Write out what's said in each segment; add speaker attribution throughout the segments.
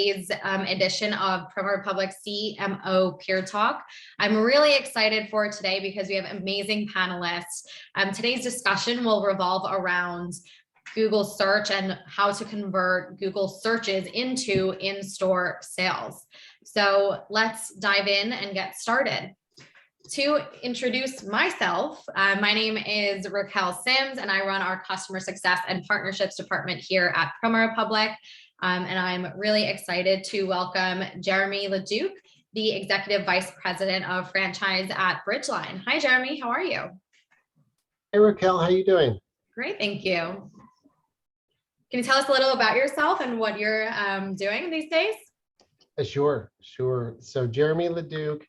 Speaker 1: Today's edition of PromoRepublic CMO Peer Talk. I'm really excited for today because we have amazing panelists. Today's discussion will revolve around Google search and how to convert Google searches into in-store sales. So let's dive in and get started. To introduce myself, my name is Raakkel and I run our customer success and partnerships department here at PromoRepublic. And I'm really excited to welcome Jeremy LaDuque, the Executive Vice President of Franchise at Bridgeline. Hi, Jeremy. How are you?
Speaker 2: Hey, Raakkel. How are you doing?
Speaker 1: Great. Thank you. Can you tell us a little about yourself and what you're doing these days?
Speaker 2: Sure. So Jeremy LaDuque,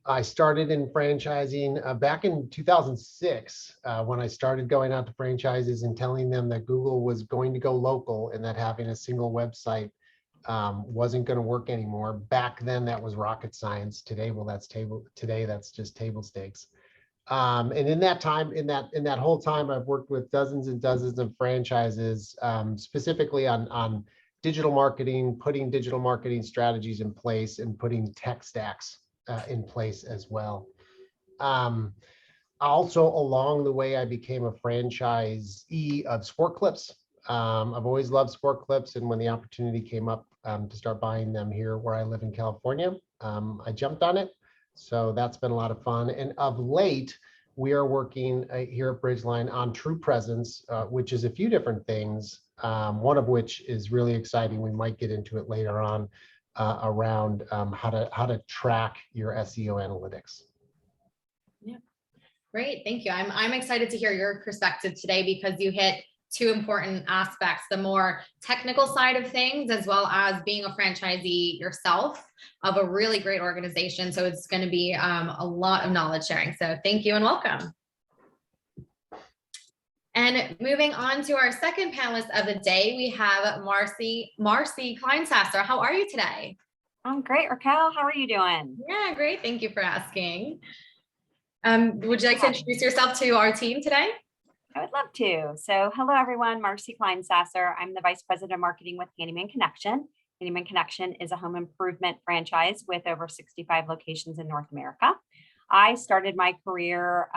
Speaker 2: I started in franchising back in 2006 when I started going out to franchises and telling them that Google was going to go local and that having a single website wasn't going to work anymore. Back then, that was rocket science. Today, that's just table stakes. And in that time, in that whole time, I've worked with dozens and dozens of franchises, specifically on digital marketing, putting digital marketing strategies in place, and putting tech stacks in place as well. Also, along the way, I became a franchisee of Sport Clips. I've always loved Sport Clips, and when the opportunity came up to start buying them here where I live in California, I jumped on it. So that's been a lot of fun. And of late, we are working here at Bridgeline on True Presence, which is a few different things, one of which is really exciting. We might get into it later on. Around how to track your SEO analytics.
Speaker 1: Yeah, great, thank you. I'm excited to hear your perspective today because you hit two important aspects: the more technical side of things, as well as being a franchisee yourself of a really great organization. So it's going to be a lot of knowledge sharing. So thank you and welcome. And moving on to our second panelist of the day, we have Marci Kleinsasser. How are you today?
Speaker 3: I'm great, Raakkel. How are you doing?
Speaker 1: Yeah, great. Thank you for asking. Would you like to introduce yourself to our team today?
Speaker 3: I would love to. So hello, everyone. Marci Kleinsasser. I'm the Vice President of Marketing with Handyman Connection. Handyman Connection is a home improvement franchise with over 65 locations in North America. I started my career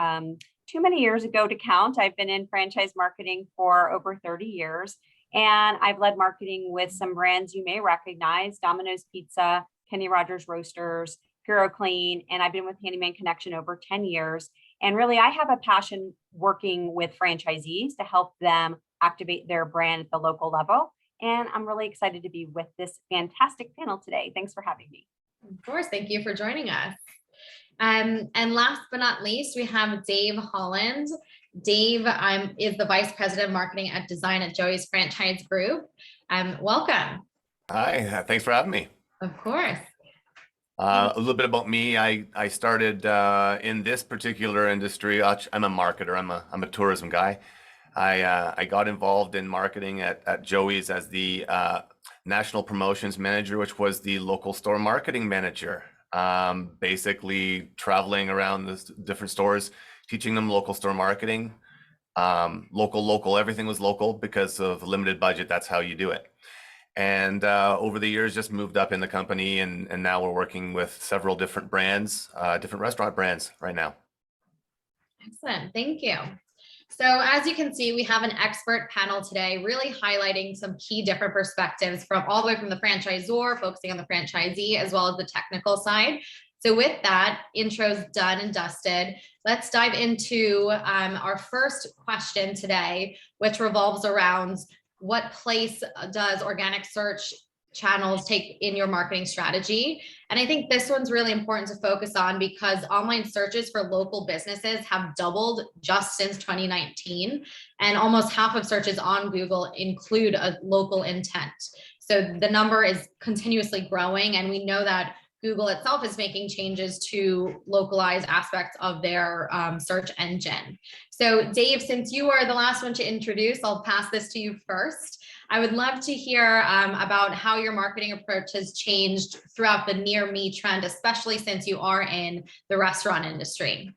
Speaker 3: too many years ago to count. I've been in franchise marketing for over 30 years, and I've led marketing with some brands you may recognize: Domino's Pizza, Kenny Rogers Roasters, Puro Clean, and I've been with Handyman Connection over 10 years. And really, I have a passion working with franchisees to help them activate their brand at the local level. And I'm really excited to be with this fantastic panel today. Thanks for having me.
Speaker 1: Of course, thank you for joining us. And last but not least, we have Dave Holland. Dave is the Vice President of Marketing at Design at Joey's Franchise Group. Welcome.
Speaker 4: Hi, thanks for having me.
Speaker 1: Of course.
Speaker 4: A little bit about me. I started in this particular industry. I'm a marketer. I'm a tourism guy. I got involved in marketing at Joey's as the National Promotions Manager, which was the local store marketing manager. Basically traveling around the different stores, teaching them local store marketing. Local, everything was local because of limited budget. That's how you do it. And over the years, just moved up in the company, and now we're working with several different brands, different restaurant brands right now.
Speaker 1: Excellent, thank you. So as you can see, we have an expert panel today, really highlighting some key different perspectives from all the way from the franchisor, focusing on the franchisee, as well as the technical side. So with that, intros done and dusted, let's dive into our first question today, which revolves around what place does organic search channels take in your marketing strategy? And I think this one's really important to focus on because online searches for local businesses have doubled just since 2019. And almost half of searches on Google include a local intent. So the number is continuously growing. And we know that Google itself is making changes to localize aspects of their search engine. So Dave, since you are the last one to introduce, I'll pass this to you first. I would love to hear about how your marketing approach has changed throughout the near me trend, especially since you are in the restaurant industry.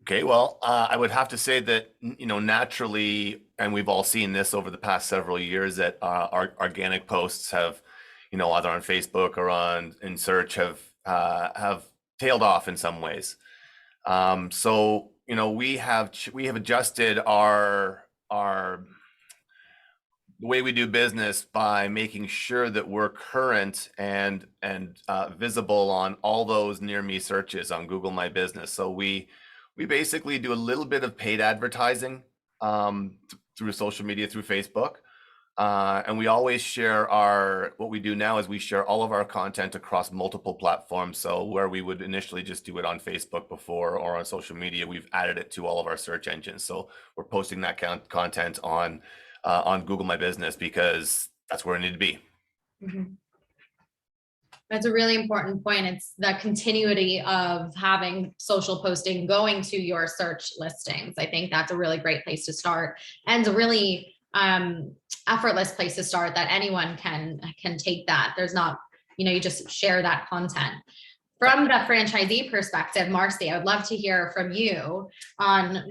Speaker 4: Okay, well, I would have to say that, naturally, and we've all seen this over the past several years, that our organic posts have either on Facebook or in search have tailed off in some ways. So we have adjusted our the way we do business by making sure that we're current and visible on all those near me searches on Google My Business. So we basically do a little bit of paid advertising through social media, through Facebook. And we always share what we do now is we share all of our content across multiple platforms. So where we would initially just do it on Facebook before or on social media, we've added it to all of our search engines. So we're posting that content on Google My Business because that's where it needs to be.
Speaker 1: Mm-hmm. That's a really important point. It's the continuity of having social posting going to your search listings. I think that's a really great place to start, and a really effortless place to start that anyone can take that. There's not, you just share that content. From the franchisee perspective, Marci, I would love to hear from you on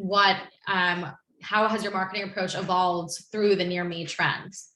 Speaker 1: how has your marketing approach evolved through the near me trends?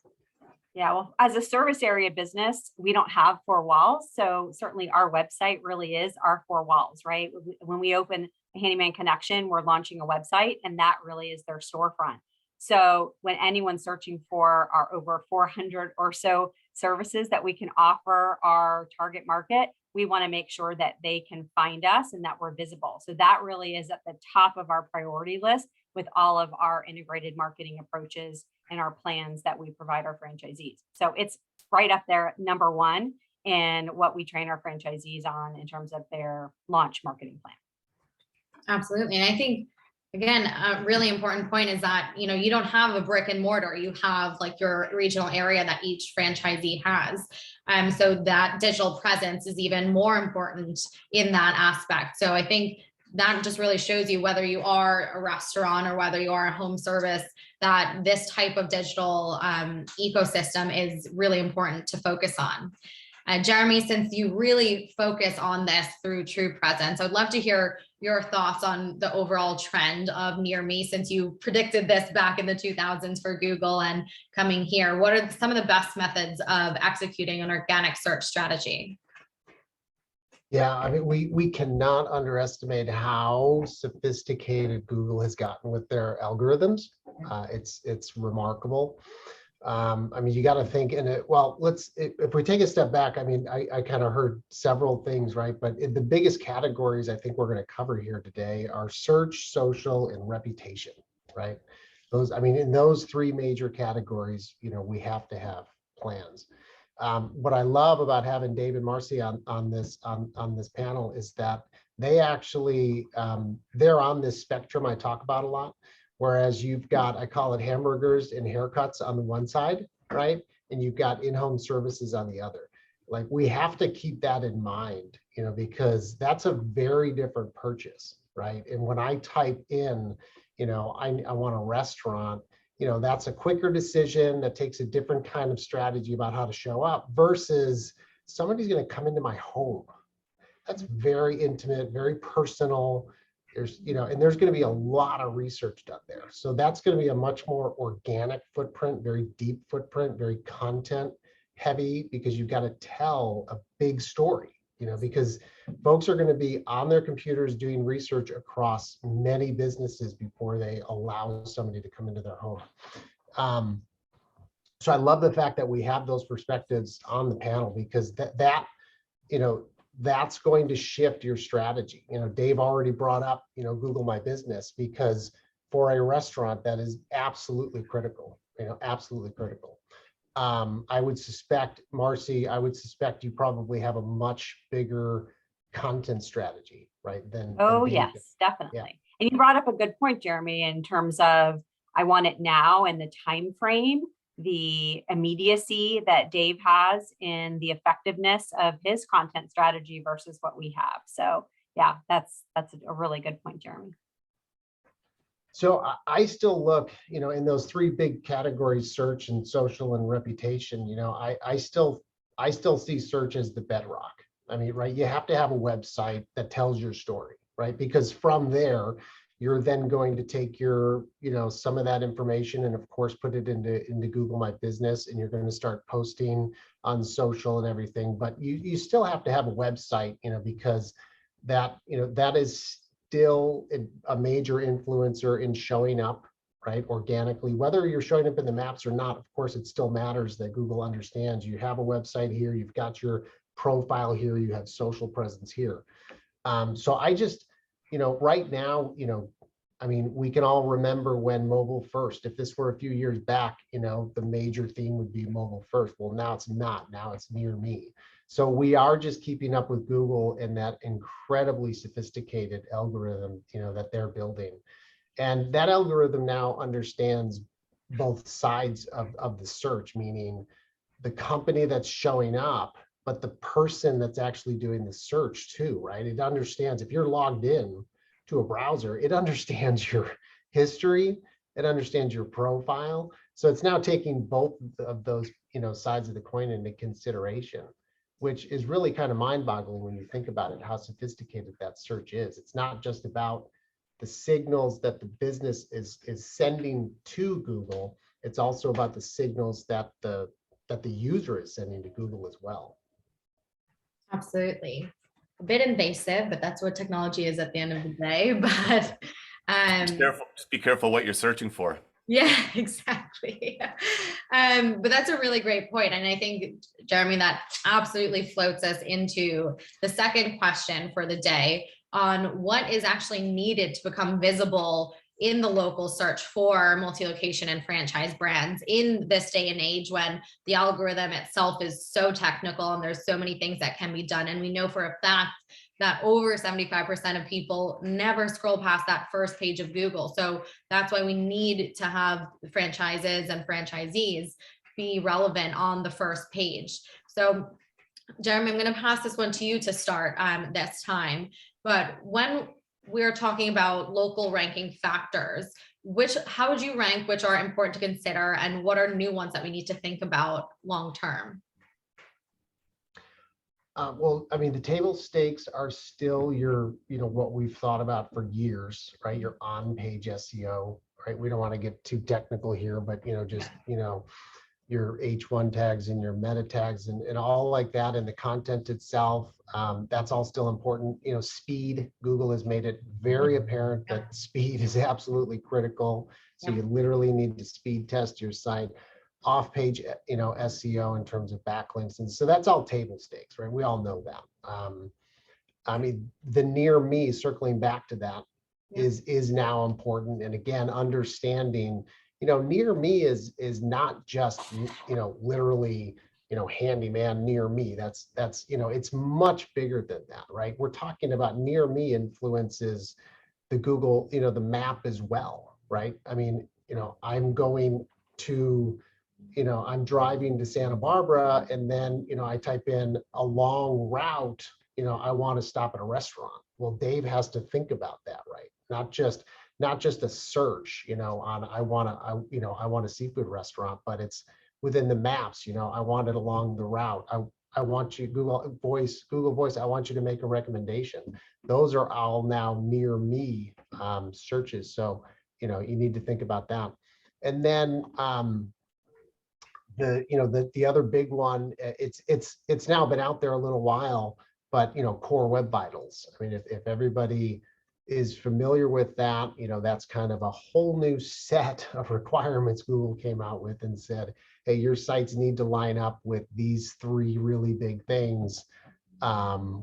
Speaker 3: Yeah, well, as a service area business, we don't have four walls. So certainly our website really is our four walls, right? When we open a Handyman Connection, we're launching a website, and that really is their storefront. So when anyone's searching for our over 400 or so services that we can offer our target market, we want to make sure that they can find us and that we're visible. So that really is at the top of our priority list with all of our integrated marketing approaches and our plans that we provide our franchisees. So it's right up there, number one, in what we train our franchisees on in terms of their launch marketing plan.
Speaker 1: Absolutely. And I think, again, a really important point is that, you don't have a brick and mortar, you have like your regional area that each franchisee has. So that digital presence is even more important in that aspect. So I think that just really shows you, whether you are a restaurant or whether you are a home service, that this type of digital ecosystem is really important to focus on. Jeremy, since you really focus on this through True Presence, I'd love to hear your thoughts on the overall trend of near me, since you predicted this back in the 2000s for Google and coming here. What are some of the best methods of executing an organic search strategy?
Speaker 2: Yeah, I mean, we cannot underestimate how sophisticated Google has gotten with their algorithms. It's remarkable. I mean, you got to think in it. Well, if we take a step back, I mean, I kind of heard several things, right? But the biggest categories I think we're going to cover here today are search, social, and reputation, right? In those three major categories, we have to have plans. What I love about having Dave and Marci on this panel is that they actually they're on this spectrum I talk about a lot. Whereas you've got, I call it hamburgers and haircuts on the one side, right? And you've got in-home services on the other. Like, we have to keep that in mind, because that's a very different purchase, right? And when I type in, I want a restaurant, that's a quicker decision that takes a different kind of strategy about how to show up versus somebody's going to come into my home. That's very intimate, very personal. There's going to be a lot of research done there. So that's going to be a much more organic footprint, very deep footprint, very content heavy, because you've got to tell a big story, because folks are going to be on their computers doing research across many businesses before they allow somebody to come into their home. So I love the fact that we have those perspectives on the panel, because that's going to shift your strategy. Dave already brought up, Google My Business, because for a restaurant that is absolutely critical, absolutely critical. I would suspect, Marci, you probably have a much bigger content strategy, right? Than
Speaker 3: yes, definitely. Yeah. And you brought up a good point, Jeremy, in terms of I want it now and the time frame, the immediacy that Dave has in the effectiveness of his content strategy versus what we have. So yeah, that's a really good point, Jeremy.
Speaker 2: So I still look, in those three big categories, search and social and reputation, I still see search as the bedrock. I mean, right, you have to have a website that tells your story, right? Because from there, you're then going to take your, some of that information and of course put it into Google My Business, and you're going to start posting on social and everything. But you still have to have a website, because that, that is still a major influencer in showing up, right, organically. Whether you're showing up in the maps or not, of course, it still matters that Google understands you have a website here, you've got your profile here, you have social presence here. So I just, right now, I mean, we can all remember when mobile first. If this were a few years back, the major theme would be mobile first. Well, now it's not. Now it's near me. So we are just keeping up with Google and that incredibly sophisticated algorithm, that they're building. And that algorithm now understands both sides of the search, meaning the company that's showing up, but the person that's actually doing the search too, right? It understands if you're logged in to a browser, it understands your history, it understands your profile. So it's now taking both of those, sides of the coin into consideration, which is really kind of mind-boggling when you think about it, how sophisticated that search is. It's not just about the signals that the business is sending to Google. It's also about the signals that the user is sending to Google as well.
Speaker 1: Absolutely. A bit invasive, but that's what technology is at the end of the day. But
Speaker 4: just be careful what you're searching for.
Speaker 1: Yeah, exactly. But that's a really great point. And I think, Jeremy, that absolutely floats us into the second question for the day on what is actually needed to become visible in the local search for multi-location and franchise brands in this day and age when the algorithm itself is so technical and there's so many things that can be done. And we know for a fact that over 75% of people never scroll past that first page of Google. So that's why we need to have franchises and franchisees be relevant on the first page. So Jeremy, I'm going to pass this one to you to start this time. But when we're talking about local ranking factors, how would you rank which are important to consider, and what are new ones that we need to think about long term?
Speaker 2: Well, I mean, the table stakes are still your, what we've thought about for years, right? Your on-page SEO, right? We don't want to get too technical here, but, just, your H1 tags and your meta tags and all like that, and the content itself, that's all still important. Speed, Google has made it very apparent that speed is absolutely critical. So you literally need to speed test your site. Off-page, SEO in terms of backlinks. And so that's all table stakes, right? We all know that. I mean, the near me, circling back to that, is now important. And again, understanding, near me is not just, literally, handyman near me. That's, it's much bigger than that, right? We're talking about near me influences the Google, the map as well, right? I mean, I'm going to, I'm driving to Santa Barbara, and then, I type in a long route, I want to stop at a restaurant. Well, Dave has to think about that, right? Not just a search, on I want a seafood restaurant, but it's within the maps, I want it along the route. I want you, Google Voice, I want you to make a recommendation. Those are all now near me searches. So, you need to think about that. And then the other big one, it's now been out there a little while, but core web vitals. I mean, if everybody is familiar with that, that's kind of a whole new set of requirements Google came out with and said, hey, your sites need to line up with these three really big things,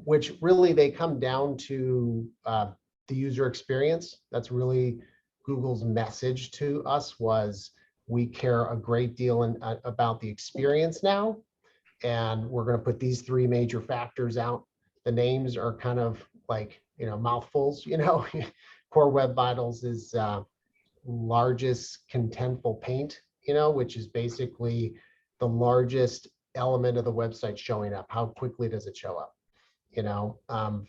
Speaker 2: which really they come down to the user experience. That's really Google's message to us was, we care a great deal about the experience now, and we're going to put these three major factors out. The names are kind of like, mouthfuls, Core Web Vitals is largest contentful paint, which is basically the largest element of the website showing up. How quickly does it show up?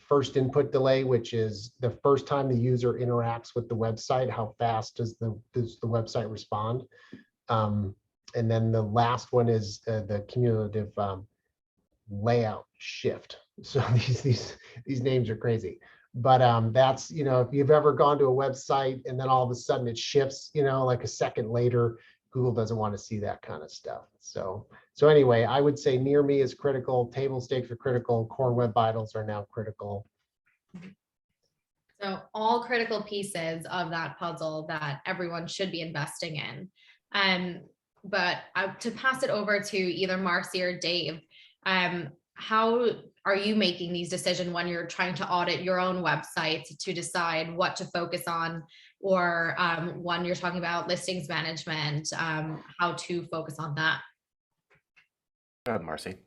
Speaker 2: First input delay, which is the first time the user interacts with the website, how fast does the website respond? And then the last one is the cumulative layout shift. So these names are crazy. But that's, if you've ever gone to a website and then all of a sudden it shifts, like a second later, Google doesn't want to see that kind of stuff. So anyway, I would say near me is critical, table stakes are critical, core web vitals are now critical.
Speaker 1: So all critical pieces of that puzzle that everyone should be investing in. But to pass it over to either Marci or Dave, how are you making these decisions when you're trying to audit your own website to decide what to focus on, or when you're talking about listings management, how to focus on that?
Speaker 4: Go ahead, Marci.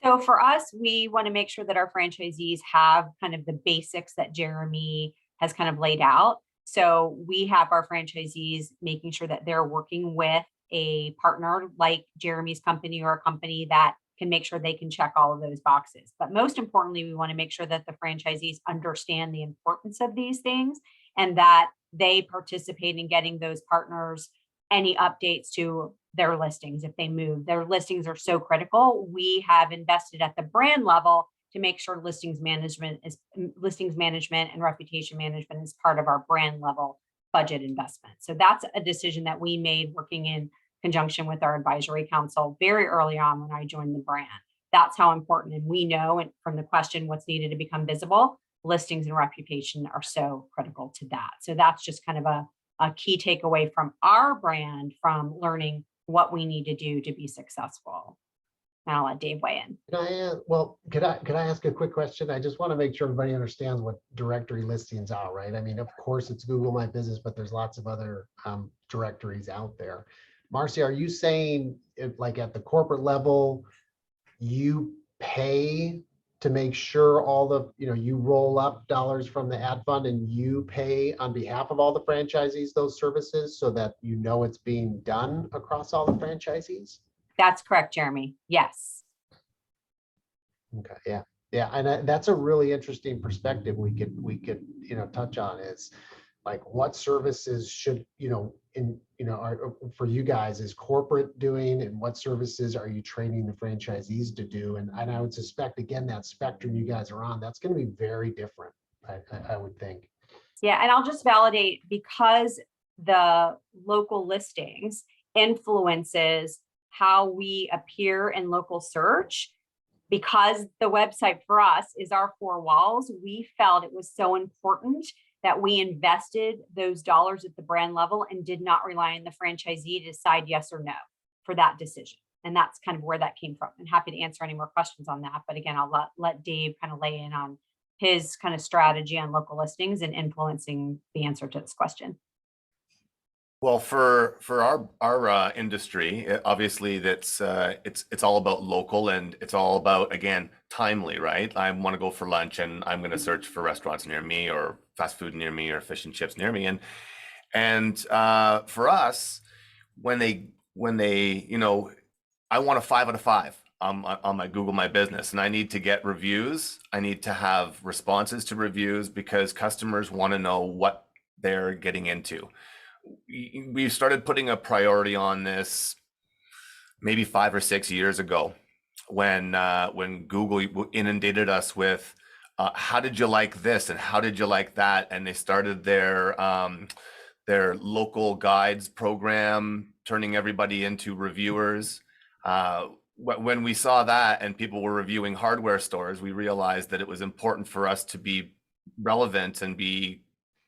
Speaker 3: So for us, we want to make sure that our franchisees have kind of the basics that Jeremy has kind of laid out. So we have our franchisees making sure that they're working with a partner like Jeremy's company or a company that can make sure they can check all of those boxes. But most importantly, we want to make sure that the franchisees understand the importance of these things and that they participate in getting those partners any updates to their listings. If they move, their listings are so critical. We have invested at the brand level to make sure listings management and reputation management is part of our brand level budget investment. So that's a decision that we made working in conjunction with our advisory council very early on when I joined the brand. That's how important, and we know, and from the question, what's needed to become visible, listings and reputation are so critical to that. So that's just kind of a key takeaway from our brand from learning what we need to do to be successful. And I'll let Dave weigh in.
Speaker 2: Could I ask a quick question? I just want to make sure everybody understands what directory listings are, right? I mean, of course it's Google My Business, but there's lots of other directories out there. Marci, are you saying like at the corporate level, you pay to make sure all the, you roll up dollars from the ad fund and you pay on behalf of all the franchisees those services so that it's being done across all the franchisees?
Speaker 3: That's correct, Jeremy. Yes.
Speaker 2: Okay. Yeah. And that's a really interesting perspective we could touch on is like what services should, are for you guys is corporate doing, and what services are you training the franchisees to do? And I would suspect, again, that spectrum you guys are on, that's going to be very different, I would think.
Speaker 3: Yeah. And I'll just validate, because the local listings influences how we appear in local search, because the website for us is our four walls, we felt it was so important that we invested those dollars at the brand level and did not rely on the franchisee to decide yes or no for that decision. And that's kind of where that came from. I'm happy to answer any more questions on that. But again, I'll let Dave kind of lay in on his kind of strategy on local listings and influencing the answer to this question.
Speaker 4: Well, for our industry, obviously that's it's all about local, and it's all about, again, timely, right? I want to go for lunch and I'm going to search for restaurants near me or fast food near me or fish and chips near me, and for us, when they I want a 5 out of 5 on my Google My Business, and I need to get reviews. I need to have responses to reviews because customers want to know what they're getting into. We started putting a priority on this maybe 5 or 6 years ago when Google inundated us with how did you like this and how did you like that, and they started their local guides program, turning everybody into reviewers. When we saw that and people were reviewing hardware stores, we realized that it was important for us to be relevant and be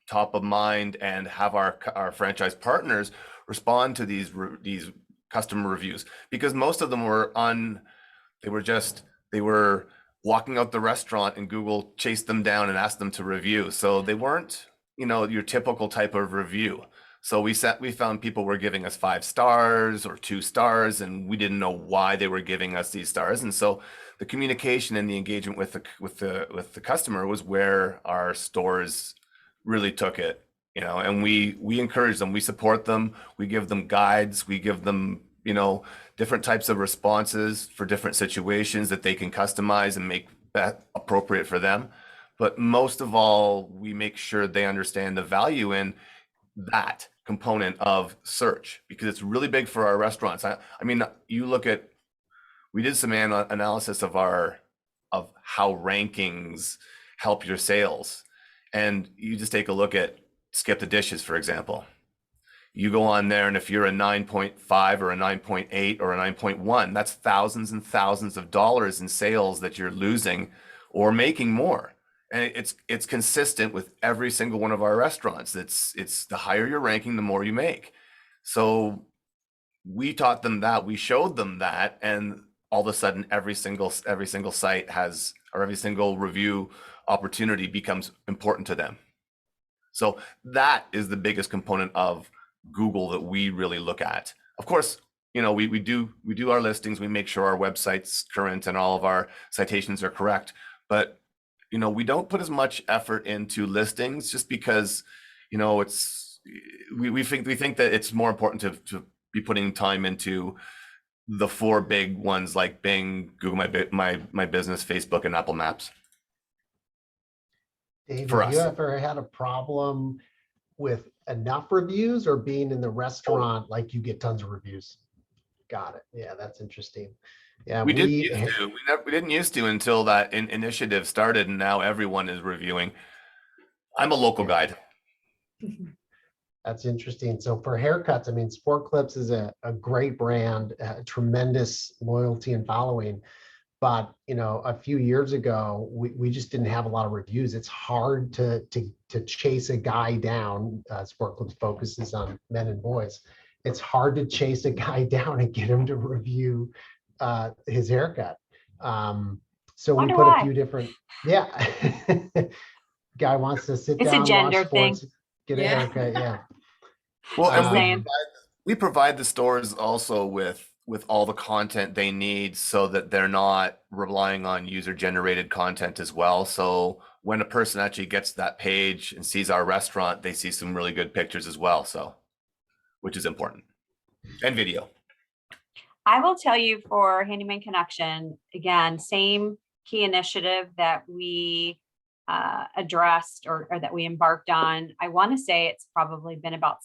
Speaker 4: top of mind and have our franchise partners respond to these customer reviews, because most of them were they were walking out the restaurant and Google chased them down and asked them to review. So they weren't, your typical type of review. So we found people were giving us 5 stars or 2 stars, and we didn't know why they were giving us these stars. And so the communication and the engagement with the customer was where our stores really took it, and we encourage them, we support them, we give them guides, we give them, different types of responses for different situations that they can customize and make that appropriate for them. But most of all, we make sure they understand the value in that component of search, because it's really big for our restaurants. I mean, we did some analysis of how rankings help your sales. And you just take a look at Skip the Dishes, for example. You go on there, and if you're a 9.5 or a 9.8 or a 9.1, that's thousands and thousands of dollars in sales that you're losing or making more. And it's consistent with every single one of our restaurants. It's the higher your ranking, the more you make. So we taught them that, we showed them that, and all of a sudden every single site has, or every single review opportunity becomes important to them. So that is the biggest component of Google that we really look at. Of course, you know, we do our listings, we make sure our website's current and all of our citations are correct, but you know, we don't put as much effort into listings just because, you know, we think that it's more important to be putting time into the four big ones like Bing, Google My Business, Facebook, and Apple Maps.
Speaker 2: David,
Speaker 4: For
Speaker 2: have you
Speaker 4: us.
Speaker 2: ever had a problem with enough reviews, or being in the restaurant, like you get tons of reviews? Got it. Yeah, that's interesting. Yeah,
Speaker 4: We didn't used to. We didn't used to until that initiative started, and now everyone is reviewing. I'm a local guide.
Speaker 2: That's interesting. So for haircuts, I mean, Sport Clips is a great brand, tremendous loyalty and following. But, you know, a few years ago, we just didn't have a lot of reviews. It's hard to chase a guy down. Sport Clips focuses on men and boys. It's hard to chase a guy down and get him to review his haircut. So we put a few different, guy wants to sit down,
Speaker 3: It's a gender
Speaker 2: watch sports,
Speaker 3: thing.
Speaker 2: get a haircut. Yeah.
Speaker 4: Well,
Speaker 3: Just
Speaker 4: and
Speaker 3: saying.
Speaker 4: we provide the stores also with all the content they need so that they're not relying on user-generated content as well. So when a person actually gets to that page and sees our restaurant, they see some really good pictures as well. So, which is important. And video.
Speaker 3: I will tell you, for Handyman Connection, again, same key initiative that we addressed or that we embarked on. I want to say it's probably been about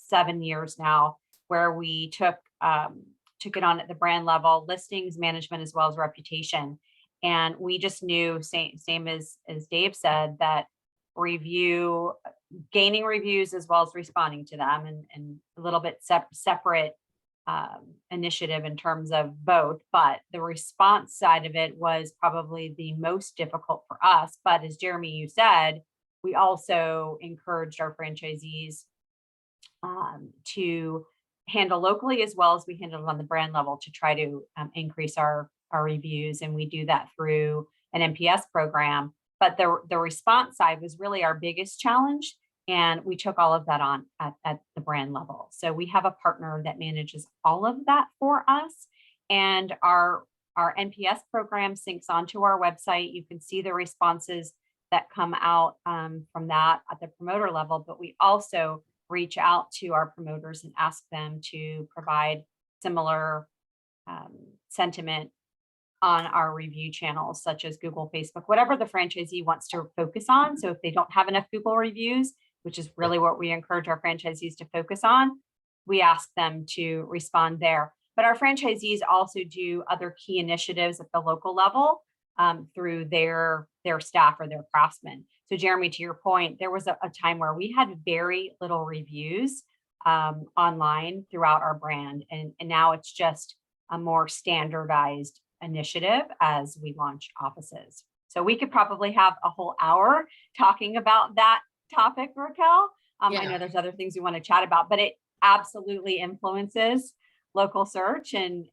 Speaker 3: 7 years now, where we took it on at the brand level, listings management as well as reputation. And we just knew, same as Dave said, that gaining reviews as well as responding to them, and a little bit separate initiative in terms of both, but the response side of it was probably the most difficult for us. But as Jeremy, you said, we also encouraged our franchisees to handle locally as well as we handled on the brand level to try to increase our reviews. And we do that through an NPS program. But the response side was really our biggest challenge. And we took all of that on at the brand level. So we have a partner that manages all of that for us. And our NPS program syncs onto our website. You can see the responses that come out from that at the promoter level, but we also reach out to our promoters and ask them to provide similar sentiment on our review channels, such as Google, Facebook, whatever the franchisee wants to focus on. So if they don't have enough Google reviews, which is really what we encourage our franchisees to focus on, we ask them to respond there. But our franchisees also do other key initiatives at the local level through their staff or their craftsmen. So Jeremy, to your point, there was a time where we had very little reviews online throughout our brand. And now it's just a more standardized initiative as we launch offices. So we could probably have a whole hour talking about that topic, Raakkel. I know there's other things we want to chat about, but it absolutely influences local search. And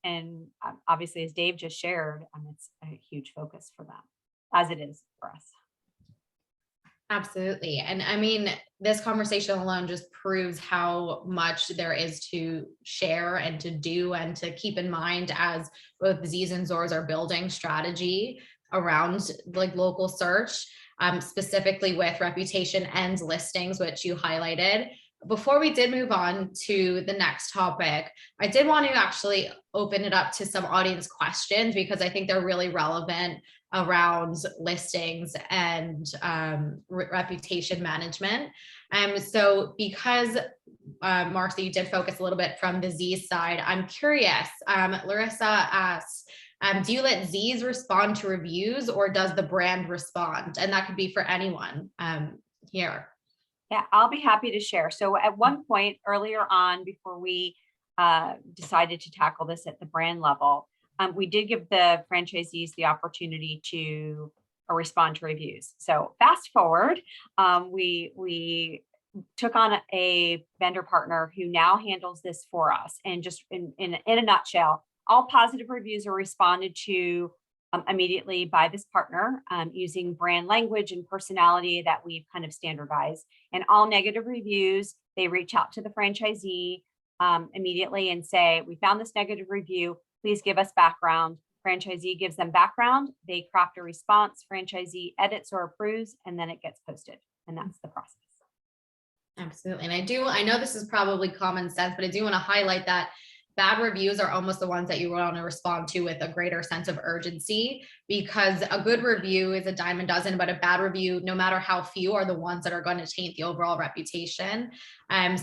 Speaker 3: obviously, as Dave just shared, it's a huge focus for them, as it is for us.
Speaker 1: Absolutely. And I mean, this conversation alone just proves how much there is to share and to do and to keep in mind as both Z's and Zors are building strategy around like local search, specifically with reputation and listings, which you highlighted. Before we did move on to the next topic, I did want to actually open it up to some audience questions because I think they're really relevant around listings and reputation management. So because Marci, you did focus a little bit from the Z side, I'm curious. Larissa asks, Do you let Z's respond to reviews, or does the brand respond? And that could be for anyone here.
Speaker 3: Yeah, I'll be happy to share. So at one point earlier on, before we decided to tackle this at the brand level, we did give the franchisees the opportunity to respond to reviews. So fast forward, we took on a vendor partner who now handles this for us. And just in a nutshell, all positive reviews are responded to immediately by this partner using brand language and personality that we've kind of standardized. And all negative reviews, they reach out to the franchisee immediately and say, we found this negative review, please give us background. Franchisee gives them background, they craft a response, franchisee edits or approves, and then it gets posted. And that's the process.
Speaker 1: Absolutely. And I know this is probably common sense, but I do want to highlight that bad reviews are almost the ones that you want to respond to with a greater sense of urgency, because a good review is a dime a dozen, but a bad review, no matter how few, are the ones that are going to taint the overall reputation.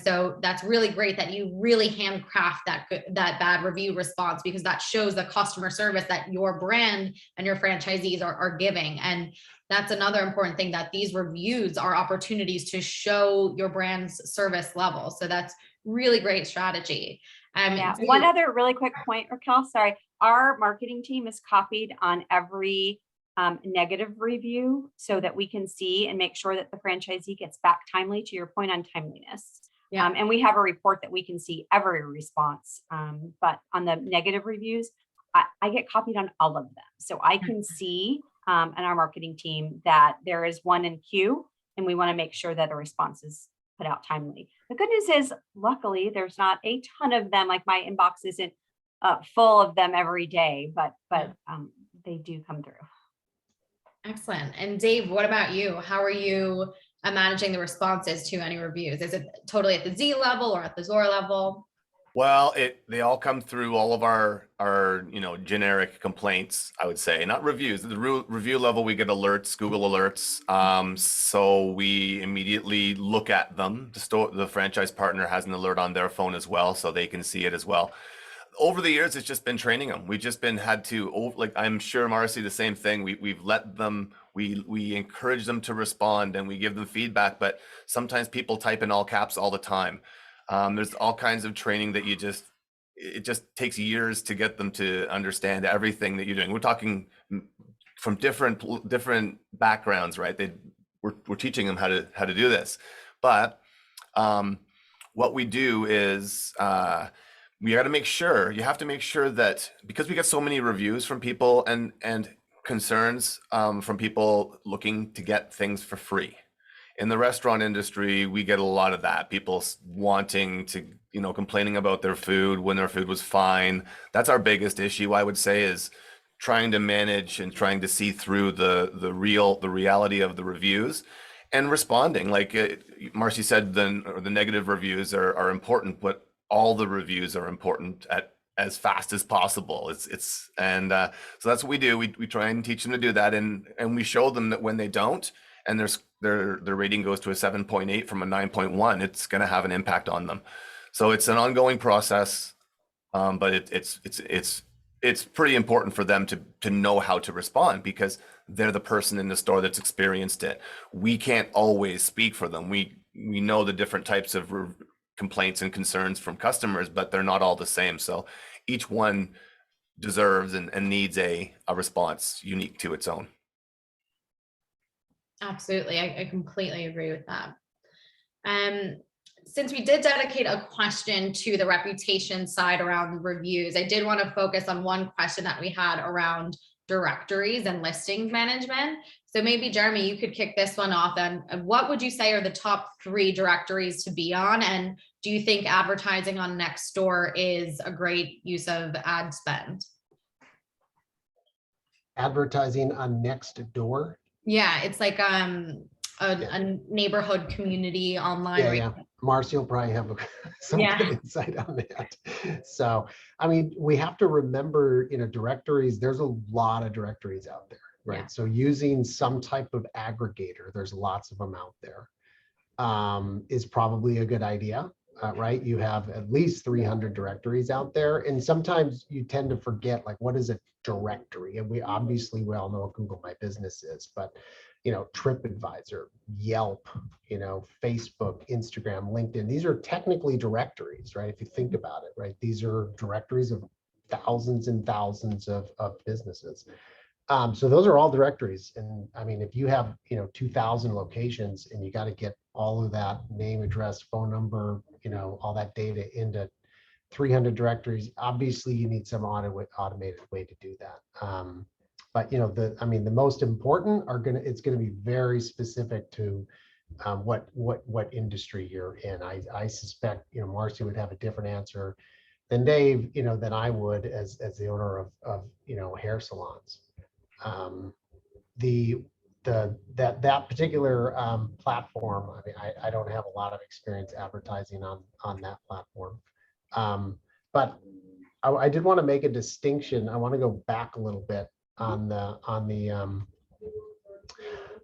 Speaker 1: So that's really great that you really handcraft that bad review response, because that shows the customer service that your brand and your franchisees are giving. And that's another important thing, that these reviews are opportunities to show your brand's service level. So that's really great strategy.
Speaker 3: Yeah. One other really quick point, Raakkel, sorry. Our marketing team is copied on every negative review so that we can see and make sure that the franchisee gets back timely, to your point on timeliness. Yeah. And we have a report that we can see every response. But on the negative reviews, I get copied on all of them. So I can see in our marketing team that there is one in queue, and we want to make sure that a response is put out timely. The good news is, luckily, there's not a ton of them. Like, my inbox isn't full of them every day, but they do come through.
Speaker 1: Excellent. And Dave, what about you? How are you managing the responses to any reviews? Is it totally at the Z level or at the ZOR level?
Speaker 4: Well, they all come through all of our generic complaints, I would say, not reviews. At the review level, we get alerts, Google alerts. So we immediately look at them. The franchise partner has an alert on their phone as well, so they can see it as well. Over the years, it's just been training them. We've just had to, like, I'm sure Marci, the same thing. We've let them, we encourage them to respond, and we give them feedback, but sometimes people type in all caps all the time. There's all kinds of training that it just takes years to get them to understand everything that you're doing. We're talking from different backgrounds, right? We're teaching them how to do this. But what we do is you have to make sure that, because we get so many reviews from people and concerns from people looking to get things for free. In the restaurant industry, we get a lot of that. People wanting to, complaining about their food when their food was fine. That's our biggest issue, I would say, is trying to manage and trying to see through the reality of the reviews and responding. Like Marci said, the negative reviews are important, but all the reviews are important as fast as possible. So that's what we do. We try and teach them to do that, and we show them that when they don't, and their rating goes to a 7.8 from a 9.1, it's going to have an impact on them. So it's an ongoing process, but it's pretty important for them to know how to respond, because they're the person in the store that's experienced it. We can't always speak for them. We know the different types of complaints and concerns from customers, but they're not all the same. So each one deserves and needs a response unique to its own.
Speaker 1: Absolutely. I completely agree with that. Since we did dedicate a question to the reputation side around reviews, I did want to focus on one question that we had around directories and listing management. So maybe, Jeremy, you could kick this one off. And what would you say are the top 3 directories to be on? And do you think advertising on Nextdoor is a great use of ad spend?
Speaker 2: Advertising on Nextdoor?
Speaker 1: Yeah, it's like a neighborhood community online.
Speaker 2: Yeah. Marci will probably have some good insight on that. So, I mean, we have to remember, directories, there's a lot of directories out there, right? Yeah. So using some type of aggregator, there's lots of them out there, is probably a good idea. right? You have at least 300 directories out there. And sometimes you tend to forget, like, what is a directory? And we all know what Google My Business is, but, TripAdvisor, Yelp, Facebook, Instagram, LinkedIn, these are technically directories, right? If you think about it, right? These are directories of thousands and thousands of businesses. So those are all directories. And I mean, if you have, 2,000 locations and you got to get all of that name, address, phone number, all that data into 300 directories, obviously you need some automated way to do that. But the most important it's going to be very specific to what industry you're in. I suspect, Marci would have a different answer than Dave, than I would as the owner of hair salons. That particular platform, I mean, I don't have a lot of experience advertising on that platform. But I did want to make a distinction. I want to go back a little bit on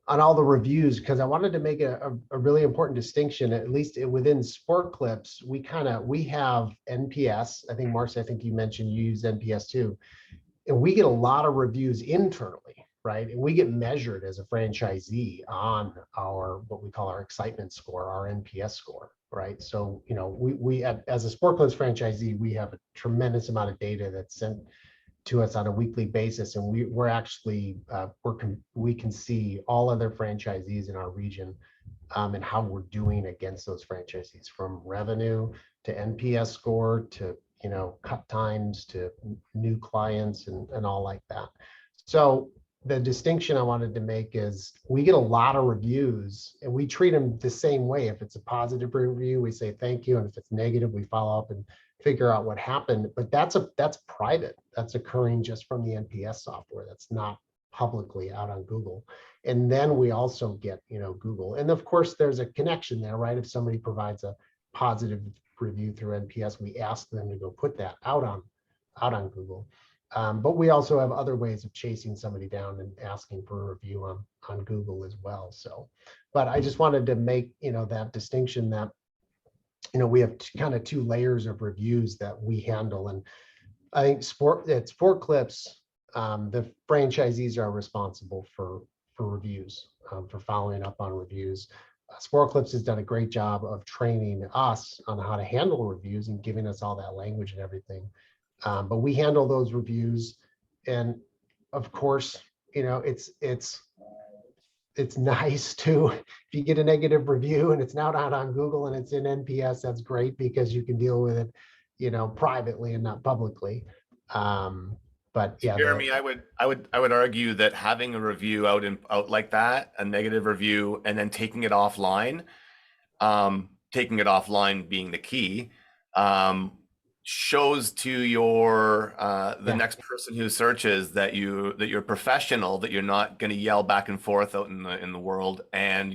Speaker 2: all the reviews, because I wanted to make a really important distinction. At least within Sport Clips, we have NPS. I think, Marci, I think you mentioned you use NPS too. And we get a lot of reviews internally, right? And we get measured as a franchisee on what we call our excitement score, our NPS score, right? So, we as a Sport Clips franchisee, we have a tremendous amount of data that's sent to us on a weekly basis, and we're actually we can see all other franchisees in our region and how we're doing against those franchisees, from revenue to NPS score to cut times to new clients and all like that. So the distinction I wanted to make is we get a lot of reviews and we treat them the same way. If it's a positive review, we say thank you, and if it's negative, we follow up and figure out what happened. But that's private. That's occurring just from the NPS software. That's not publicly out on Google. And then we also get Google, and of course there's a connection there, right? If somebody provides a positive review through NPS, we ask them to go put that out on Google. But we also have other ways of chasing somebody down and asking for a review on Google as well. So, but I just wanted to make that distinction that we have kind of two layers of reviews that we handle. And I think Sport Clips, the franchisees are responsible for reviews, for following up on reviews. Sport Clips has done a great job of training us on how to handle reviews and giving us all that language and everything. But we handle those reviews, and of course, it's nice to, if you get a negative review and it's not out on Google and it's in NPS, that's great, because you can deal with it, privately and not publicly. But yeah,
Speaker 4: Jeremy, I would argue that having a review out like that, a negative review, and then taking it offline being the key, shows to the next person who searches that you're professional, that you're not going to yell back and forth out in the world, and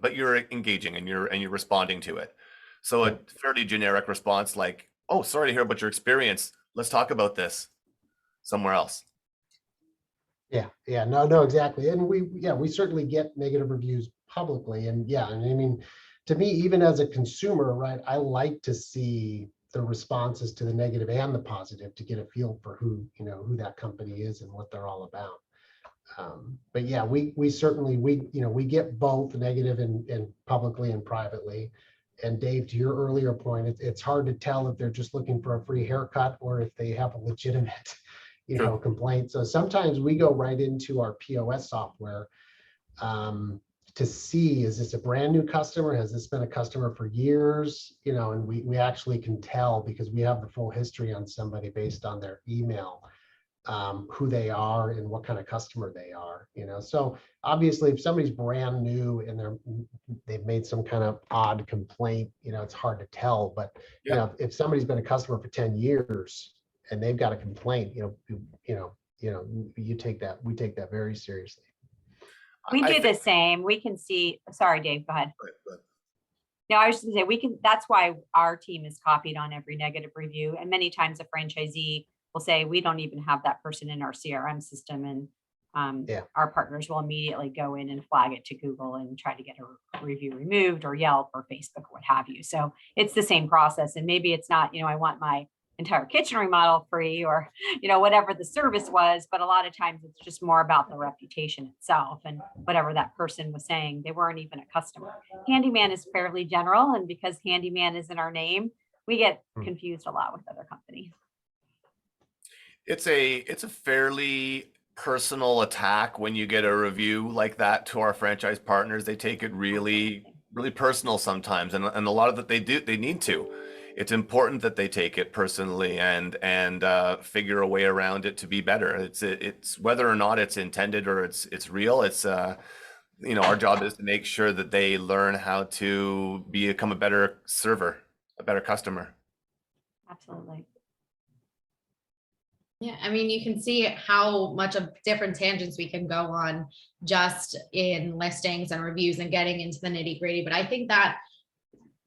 Speaker 4: but you're engaging and you're responding to it. So a fairly generic response like, "Oh, sorry to hear about your experience. Let's talk about this somewhere else."
Speaker 2: No, exactly. And we certainly get negative reviews publicly, and I mean, to me, even as a consumer, right, I like to see the responses to the negative and the positive to get a feel for who that company is and what they're all about. But yeah, we certainly we get both negative and publicly and privately. And Dave, to your earlier point, it's hard to tell if they're just looking for a free haircut or if they have a legitimate complaint. So sometimes we go right into our POS software to see, is this a brand new customer? Has this been a customer for years? And we actually can tell, because we have the full history on somebody based on their email, who they are and what kind of customer they are. So obviously, if somebody's brand new and they've made some kind of odd complaint, it's hard to tell. But if somebody's been a customer for 10 years and they've got a complaint, we take that very seriously.
Speaker 3: We do the same. We can see, sorry, Dave, go ahead. No, I was just gonna say, that's why our team is copied on every negative review. And many times a franchisee will say, we don't even have that person in our CRM system. And our partners will immediately go in and flag it to Google and try to get a review removed, or Yelp or Facebook, or what have you. So it's the same process. And maybe it's not, I want my entire kitchen remodel free, or, whatever the service was, but a lot of times it's just more about the reputation itself, and whatever that person was saying, they weren't even a customer. Handyman is fairly general, and because handyman is in our name, we get confused a lot with other companies.
Speaker 4: It's a fairly personal attack when you get a review like that to our franchise partners. They take it really, really personal sometimes, and a lot of that they need to. It's important that they take it personally and figure a way around it to be better. It's whether or not it's intended or it's real. It's our job is to make sure that they learn how to become a better server, a better customer.
Speaker 3: Absolutely.
Speaker 1: Yeah, I mean, you can see how much of different tangents we can go on just in listings and reviews and getting into the nitty gritty. But I think that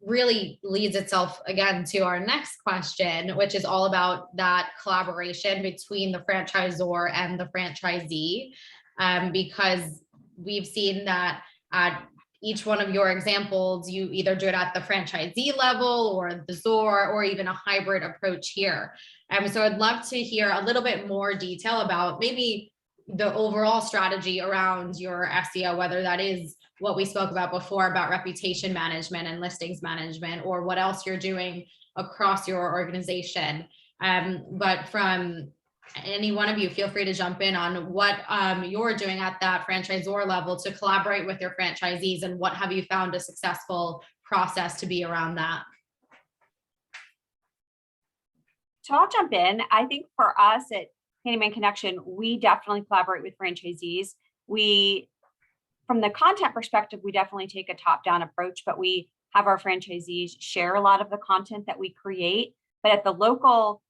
Speaker 1: really leads itself again to our next question, which is all about that collaboration between the franchisor and the franchisee, because we've seen that at each one of your examples, you either do it at the franchisee level or the ZOR, or even a hybrid approach here. So I'd love to hear a little bit more detail about maybe the overall strategy around your SEO, whether that is what we spoke about before about reputation management and listings management, or what else you're doing across your organization. But from any one of you, feel free to jump in on what you're doing at that franchisor level to collaborate with your franchisees, and what have you found a successful process to be around that?
Speaker 3: So I'll jump in. I think for us at Handyman Connection, we definitely collaborate with franchisees. From the content perspective, we definitely take a top-down approach, but we have our franchisees share a lot of the content that we create. But at the local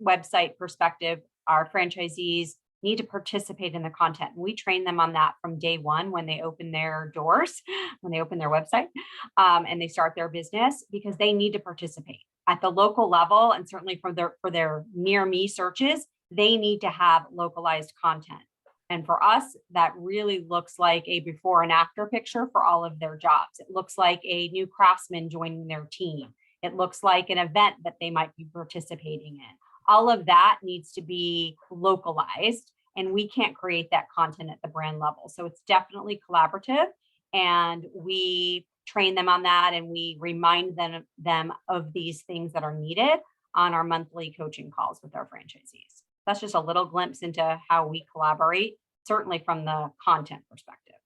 Speaker 3: website perspective, our franchisees need to participate in the content. And we train them on that from day one when they open their doors, when they open their website, and they start their business, because they need to participate at the local level. And certainly for their near me searches, they need to have localized content. And for us, that really looks like a before and after picture for all of their jobs. It looks like a new craftsman joining their team. It looks like an event that they might be participating in. All of that needs to be localized, and we can't create that content at the brand level. So it's definitely collaborative, and we train them on that, and we remind them of these things that are needed on our monthly coaching calls with our franchisees. That's just a little glimpse into how we collaborate, certainly from the content perspective.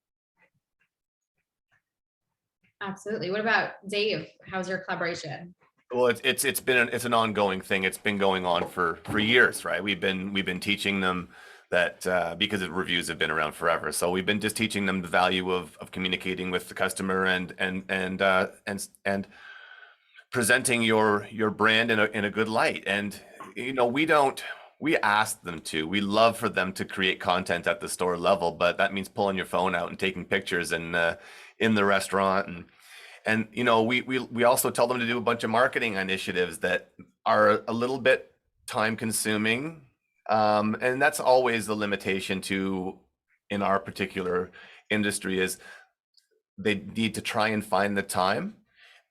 Speaker 1: Absolutely. What about Dave? How's your collaboration?
Speaker 4: Well, it's an ongoing thing. It's been going on for years, right? We've been teaching them that because the reviews have been around forever. So we've been just teaching them the value of communicating with the customer and presenting your brand in a good light. And we ask them to. We love for them to create content at the store level, but that means pulling your phone out and taking pictures in the restaurant. And we also tell them to do a bunch of marketing initiatives that are a little bit time consuming. And that's always the limitation in our particular industry, is they need to try and find the time.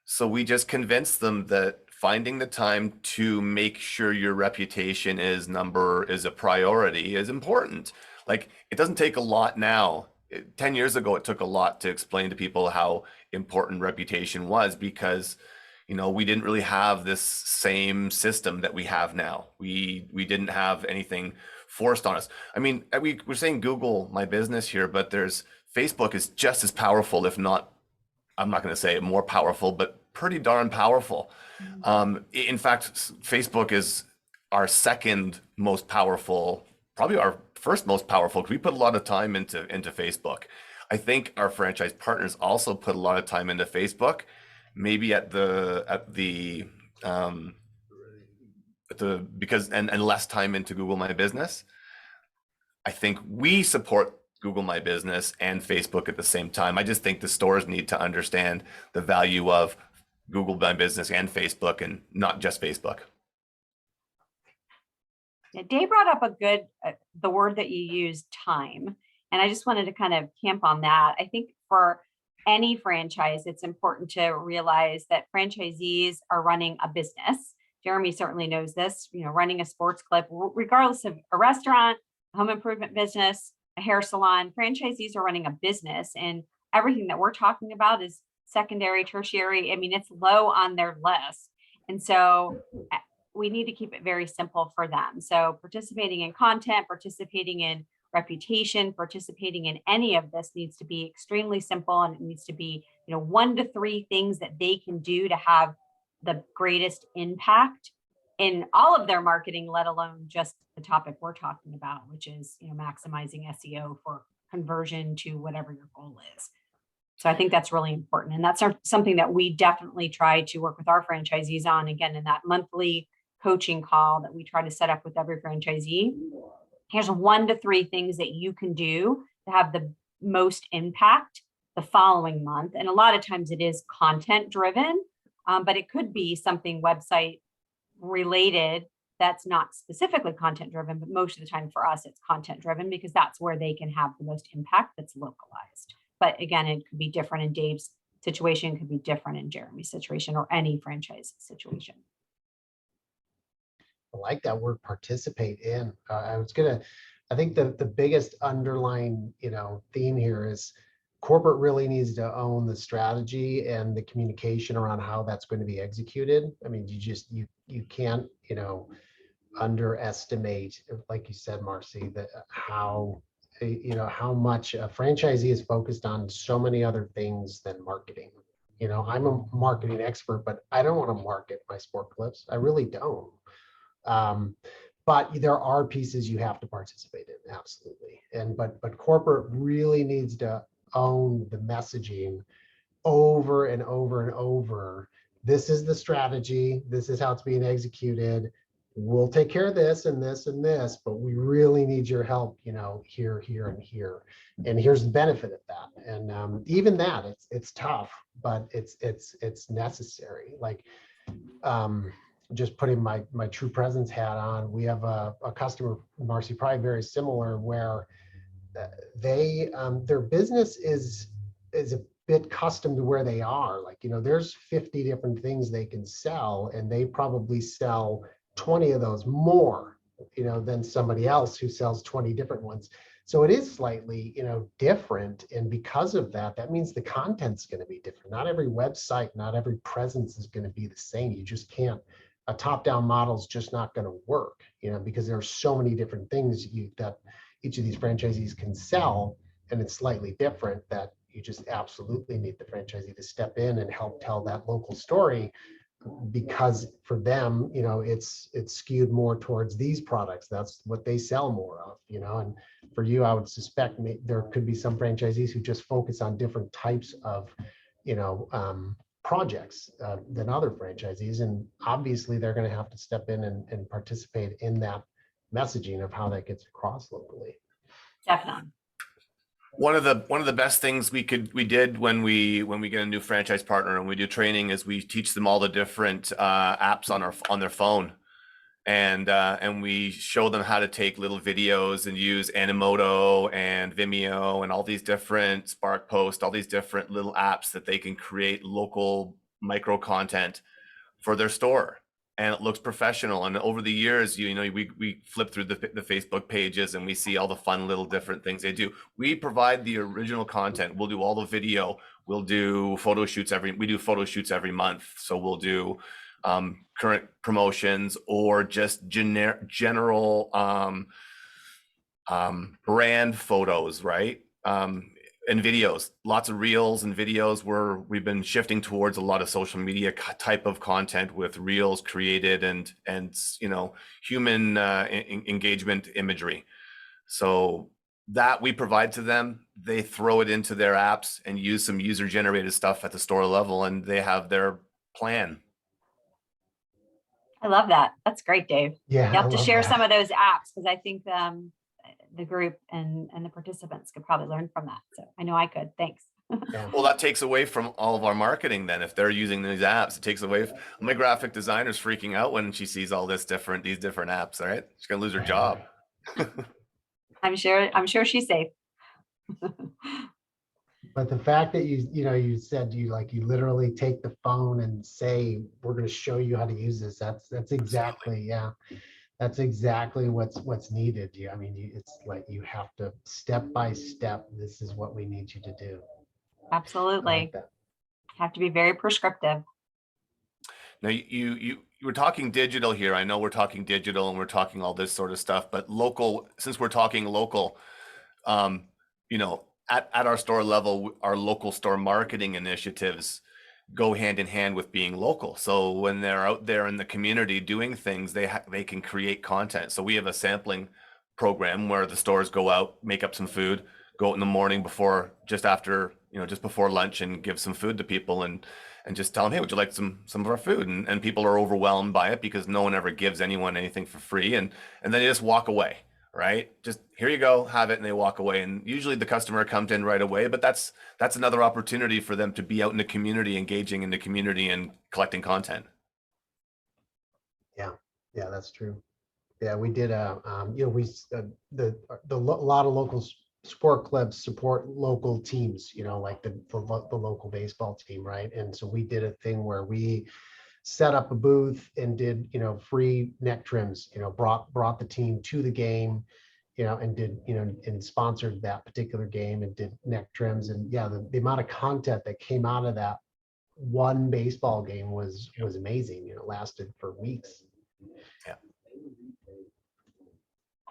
Speaker 4: So we just convince them that finding the time to make sure your reputation is a priority is important. Like, it doesn't take a lot now. 10 years ago, it took a lot to explain to people how important reputation was, because we didn't really have this same system that we have now. We didn't have anything forced on us. I mean, we're saying Google My Business here, but Facebook is just as powerful, if not, I'm not going to say more powerful, but pretty darn powerful. In fact, Facebook is our second most powerful, probably our first most powerful, because we put a lot of time into Facebook. I think our franchise partners also put a lot of time into Facebook, maybe because less time into Google My Business. I think we support Google My Business and Facebook at the same time. I just think the stores need to understand the value of Google My Business and Facebook, and not just Facebook.
Speaker 3: Yeah, Dave brought up a good, the word that you used, time. And I just wanted to kind of camp on that. I think for any franchise, it's important to realize that franchisees are running a business. Jeremy certainly knows this, running a sports club, regardless of a restaurant, a home improvement business, a hair salon, franchisees are running a business, and everything that we're talking about is secondary, tertiary. I mean, it's low on their list. And so we need to keep it very simple for them. So participating in content, participating in reputation, participating in any of this needs to be extremely simple, and it needs to be, 1 to 3 things that they can do to have the greatest impact in all of their marketing, let alone just the topic we're talking about, which is, maximizing SEO for conversion to whatever your goal is. So I think that's really important. And that's something that we definitely try to work with our franchisees on, again, in that monthly coaching call that we try to set up with every franchisee. Here's 1 to 3 things that you can do to have the most impact the following month. And a lot of times it is content driven, but it could be something website related that's not specifically content driven, but most of the time for us, it's content driven because that's where they can have the most impact that's localized. But again, it could be different in Dave's situation, could be different in Jeremy's situation, or any franchise situation.
Speaker 2: I like that word, participate in. I think the biggest underlying, theme here is corporate really needs to own the strategy and the communication around how that's going to be executed. I mean, you can't, underestimate, like you said, Marci, that how much a franchisee is focused on so many other things than marketing. I'm a marketing expert, but I don't want to market my sport clips. I really don't. But there are pieces you have to participate in, absolutely. But corporate really needs to own the messaging over and over and over. This is the strategy. This is how it's being executed. We'll take care of this and this and this, but we really need your help, here, here, and here. And here's the benefit of that. And even that, it's tough, but it's necessary. Like, just putting my true presence hat on, we have a customer, Marci, probably very similar, where their business is a bit custom to where they are. Like, there's 50 different things they can sell, and they probably sell 20 of those more, than somebody else who sells 20 different ones. So it is slightly, different. And because of that, that means the content's going to be different. Not every website, not every presence is going to be the same. You just can't. A top-down model is just not going to work, because there are so many different things that each of these franchisees can sell, and it's slightly different, that you just absolutely need the franchisee to step in and help tell that local story, because for them, it's skewed more towards these products. That's what they sell more of, and for you, I would suspect there could be some franchisees who just focus on different types of, projects than other franchisees. And obviously they're going to have to step in and participate in that messaging of how that gets across locally.
Speaker 3: Definitely.
Speaker 4: One of the best things we did when we get a new franchise partner and we do training is we teach them all the different apps on their phone, and we show them how to take little videos and use Animoto and Vimeo and all these different Spark Post, all these different little apps that they can create local micro content for their store. And it looks professional. And over the years, we flip through the Facebook pages and we see all the fun little different things they do. We provide the original content. We'll do all the video. We'll do photo shoots every month. So we'll do current promotions or just general brand photos, right? And videos, lots of reels and videos, where we've been shifting towards a lot of social media type of content with reels created and human engagement imagery. So that we provide to them, they throw it into their apps and use some user generated stuff at the store level, and they have their plan.
Speaker 3: I love that. That's great, Dave.
Speaker 2: Yeah,
Speaker 3: you have to share some of those apps, because I think the group and the participants could probably learn from that. So I know I could. Thanks.
Speaker 2: Yeah.
Speaker 4: Well, that takes away from all of our marketing then. If they're using these apps, it takes away. My graphic designer's freaking out when she sees all these different apps, right? She's gonna lose her job.
Speaker 3: I'm sure she's safe.
Speaker 2: But the fact that you said you literally take the phone and say, we're going to show you how to use this. That's exactly, yeah. That's exactly what's needed. I mean, it's like you have to step by step. This is what we need you to do. I like
Speaker 3: Absolutely.
Speaker 2: that.
Speaker 3: Have to be very prescriptive.
Speaker 4: Now you were talking digital here. I know we're talking digital and we're talking all this sort of stuff, but local, since we're talking local, you know, at our store level, our local store marketing initiatives go hand in hand with being local. So when they're out there in the community doing things, they can create content. So we have a sampling program where the stores go out, make up some food, go out in the morning just before lunch, and give some food to people and just tell them, hey, would you like some of our food? And people are overwhelmed by it because no one ever gives anyone anything for free, and then they just walk away. Right? Just here you go, have it, and they walk away. And usually the customer comes in right away, but that's another opportunity for them to be out in the community, engaging in the community and collecting content.
Speaker 2: Yeah, that's true. Yeah, we did a lot of local sport clubs support local teams, like the local baseball team, right? And so we did a thing where we set up a booth and did, free neck trims, brought the team to the game, and did, and sponsored that particular game and did neck trims. And yeah, the amount of content that came out of that one baseball game was amazing. It lasted for weeks.
Speaker 4: Yeah.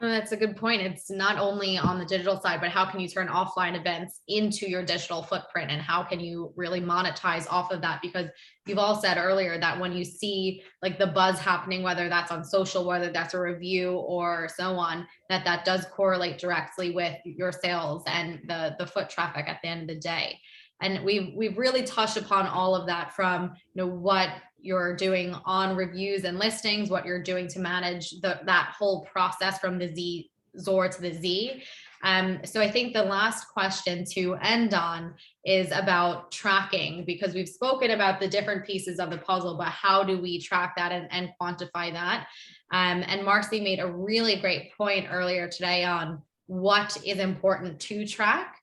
Speaker 1: Well, that's a good point. It's not only on the digital side, but how can you turn offline events into your digital footprint, and how can you really monetize off of that? Because you've all said earlier that when you see like the buzz happening, whether that's on social, whether that's a review or so on, that does correlate directly with your sales and the foot traffic at the end of the day. And we've really touched upon all of that, from what you're doing on reviews and listings, what you're doing to manage that whole process from the ZOR to the Z. So I think the last question to end on is about tracking, because we've spoken about the different pieces of the puzzle, but how do we track that and quantify that? And Marci made a really great point earlier today on what is important to track.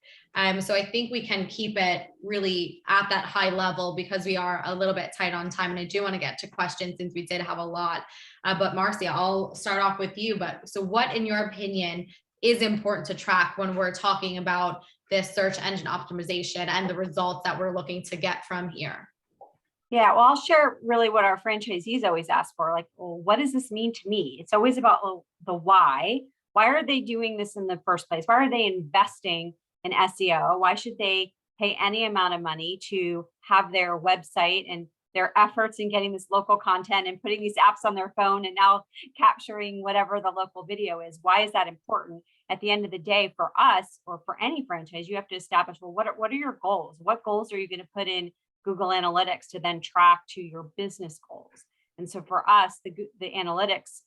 Speaker 1: So I think we can keep it really at that high level because we are a little bit tight on time, and I do want to get to questions since we did have a lot. But Marci, I'll start off with you. But so what, in your opinion, is important to track when we're talking about this search engine optimization and the results that we're looking to get from here?
Speaker 3: Yeah, well, I'll share really what our franchisees always ask for. Like, well, what does this mean to me? It's always about the why. Why are they doing this in the first place? Why are they investing in SEO? Why should they pay any amount of money to have their website and their efforts in getting this local content and putting these apps on their phone and now capturing whatever the local video is? Why is that important? At the end of the day, for us or for any franchise, you have to establish, well, what are your goals? What goals are you going to put in Google Analytics to then track to your business goals? And so for us, the analytics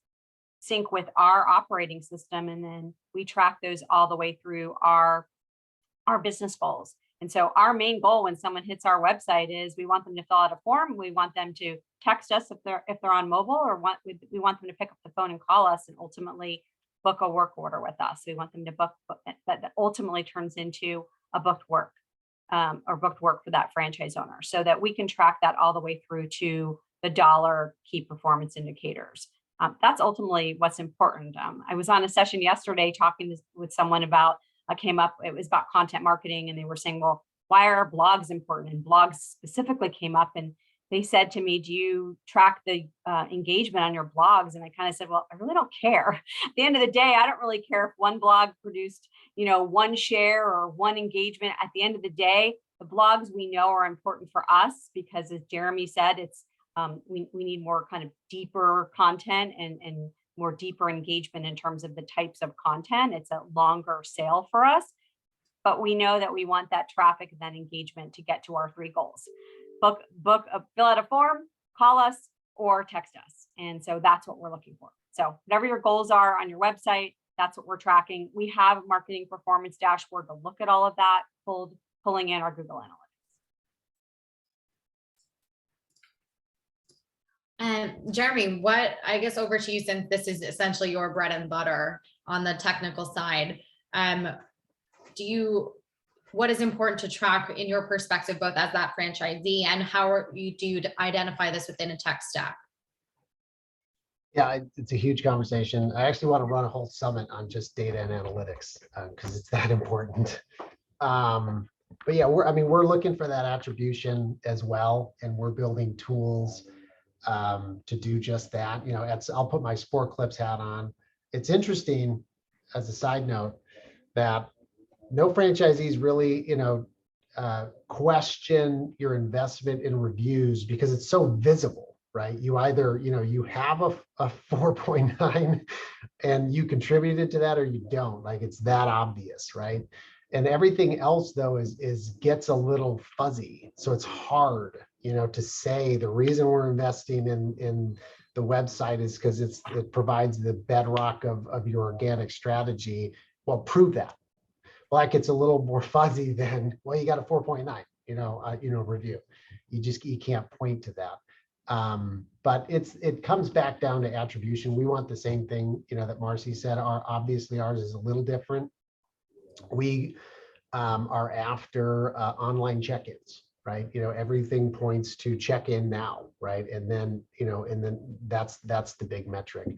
Speaker 3: sync with our operating system, and then we track those all the way through our business goals. And so our main goal when someone hits our website is we want them to fill out a form. We want them to text us if they're on mobile, or we want them to pick up the phone and call us and ultimately book a work order with us. We want them to book that ultimately turns into a booked work or booked work for that franchise owner, so that we can track that all the way through to the dollar key performance indicators. That's ultimately what's important. I was on a session yesterday talking with someone about it was about content marketing, and they were saying, well, why are blogs important? And blogs specifically came up, and they said to me, do you track the engagement on your blogs? And I kind of said, well, I really don't care. At the end of the day, I don't really care if one blog produced, one share or one engagement. At the end of the day, the blogs we know are important for us because, as Jeremy said, it's we need more kind of deeper content and more deeper engagement in terms of the types of content. It's a longer sale for us, but we know that we want that traffic and that engagement to get to our 3 goals. Fill out a form, call us, or text us. And so that's what we're looking for. So whatever your goals are on your website, that's what we're tracking. We have a marketing performance dashboard to look at all of that, pulled pulling in our Google Analytics.
Speaker 1: And Jeremy, I guess over to you, since this is essentially your bread and butter on the technical side. What is important to track in your perspective, both as that franchisee, and how do you identify this within a tech stack?
Speaker 2: Yeah, it's a huge conversation. I actually want to run a whole summit on just data and analytics because it's that important. But yeah, we're looking for that attribution as well, and we're building tools to do just that. I'll put my Sport Clips hat on. It's interesting, as a side note, that no franchisees really, question your investment in reviews because it's so visible, right? You either, you have a 4.9 and you contributed to that, or you don't. Like, it's that obvious, right? And everything else, though, is gets a little fuzzy. So it's hard, to say the reason we're investing in the website is because it provides the bedrock of your organic strategy. Well, prove that. Like, it's a little more fuzzy than, well, you got a 4.9, review. You can't point to that. But it comes back down to attribution. We want the same thing, that Marci said. Obviously ours is a little different. We are after online check-ins, right? Everything points to check in now, right? And then, that's the big metric.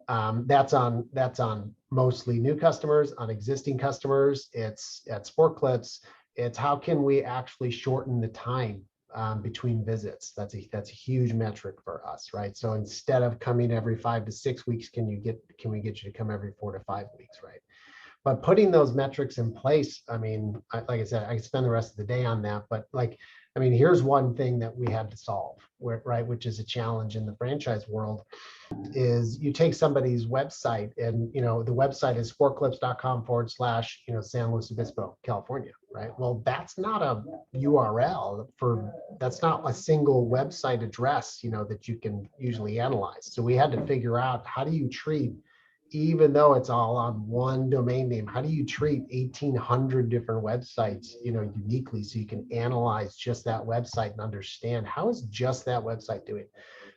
Speaker 2: That's on mostly new customers. On existing customers, it's at Sport Clips. It's how can we actually shorten the time between visits? That's a huge metric for us, right? So instead of coming every 5 to 6 weeks, can we get you to come every 4 to 5 weeks, right? But putting those metrics in place, like I said, I could spend the rest of the day on that. But here's one thing that we had to solve, right? Which is a challenge in the franchise world, is you take somebody's website and, the website is sportclips.com/San Luis Obispo, California, right? Well, that's not a URL that's not a single website address, that you can usually analyze. So we had to figure out, how do you treat, even though it's all on one domain name, how do you treat 1,800 different websites, uniquely, so you can analyze just that website and understand how is just that website doing?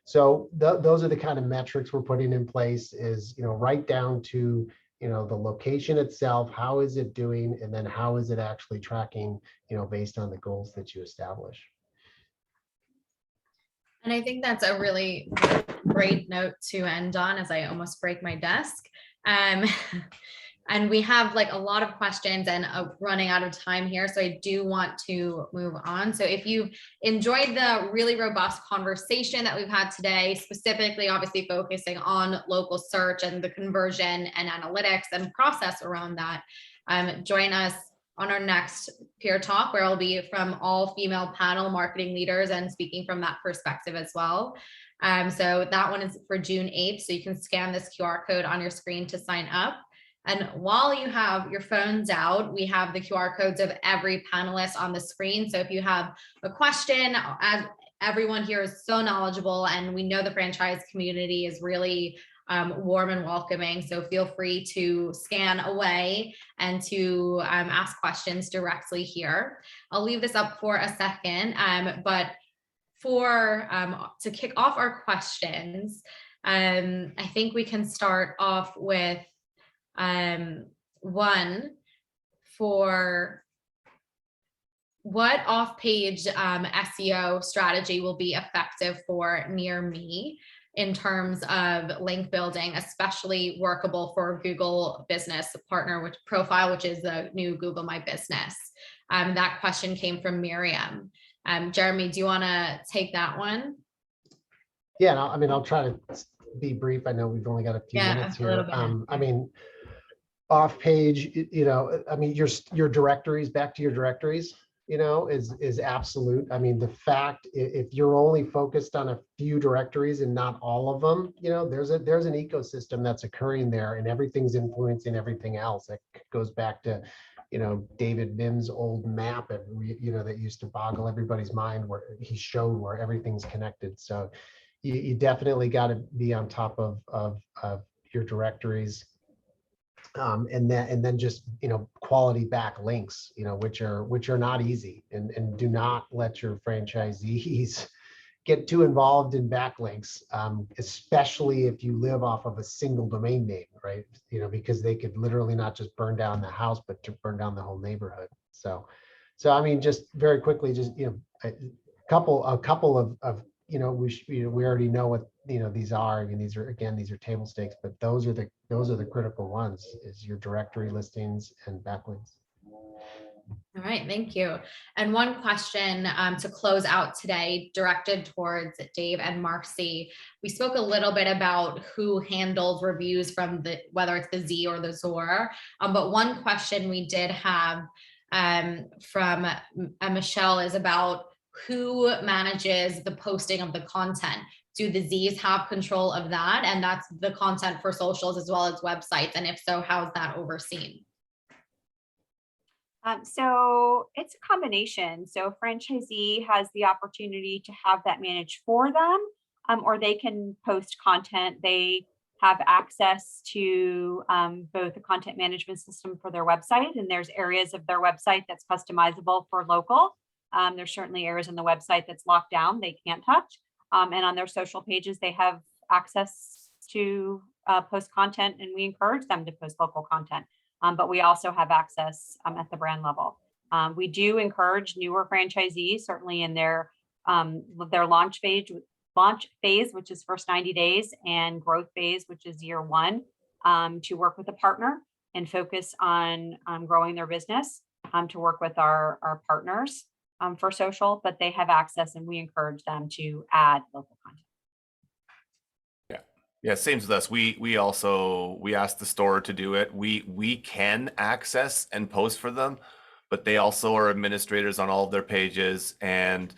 Speaker 2: So those are the kind of metrics we're putting in place, is, right down to, the location itself, how is it doing? And then how is it actually tracking, based on the goals that you establish.
Speaker 1: And I think that's a really great note to end on, as I almost break my desk. And we have a lot of questions and running out of time here. So I do want to move on. So if you enjoyed the really robust conversation that we've had today, specifically, obviously focusing on local search and the conversion and analytics and process around that, join us on our next peer talk, where I'll be from all female panel marketing leaders and speaking from that perspective as well. So that one is for June 8th. So you can scan this QR code on your screen to sign up. And while you have your phones out, we have the QR codes of every panelist on the screen. So if you have a question, as everyone here is so knowledgeable, and we know the franchise community is really warm and welcoming. So feel free to scan away and to ask questions directly here. I'll leave this up for a second, but to kick off our questions, I think we can start off with one for what off-page SEO strategy will be effective for Near Me in terms of link building, especially workable for Google Business Partner Profile, which is the new Google My Business. That question came from Miriam. Jeremy, do you want to take that one?
Speaker 2: Yeah, I'll try to be brief. I know we've only got a few minutes here. Off page, your directories, back to your directories, is absolute. The fact, if you're only focused on a few directories and not all of them, there's an ecosystem that's occurring there, and everything's influencing everything else. That goes back to, David Mim's old map, that used to boggle everybody's mind, where he showed where everything's connected. So you definitely got to be on top of your directories. and then just, quality backlinks, which are not easy, and do not let your franchisees get too involved in backlinks, especially if you live off of a single domain name, right? Because they could literally not just burn down the house, but to burn down the whole neighborhood. So I mean, just very quickly, just a couple of we already know what these are. I mean, these are table stakes, but those are the critical ones, is your directory listings and backlinks.
Speaker 1: All right, thank you. And one question to close out today, directed towards Dave and Marci. We spoke a little bit about who handles reviews from whether it's the Z or the ZOR, but one question we did have from Michelle is about who manages the posting of the content. Do the Z's have control of that? And that's the content for socials as well as websites. And if so, how is that overseen?
Speaker 3: So it's a combination. So a franchisee has the opportunity to have that managed for them, or they can post content. They have access to both the content management system for their website, and there's areas of their website that's customizable for local. There's certainly areas on the website that's locked down, they can't touch. And on their social pages, they have access to post content, and we encourage them to post local content. But we also have access at the brand level. We do encourage newer franchisees, certainly in their launch phase, which is first 90 days, and growth phase, which is year 1, to work with a partner and focus on growing their business, to work with our partners for social, but they have access, and we encourage them to add local content.
Speaker 4: Yeah, same with us. We also ask the store to do it. We can access and post for them, but they also are administrators on all of their pages. And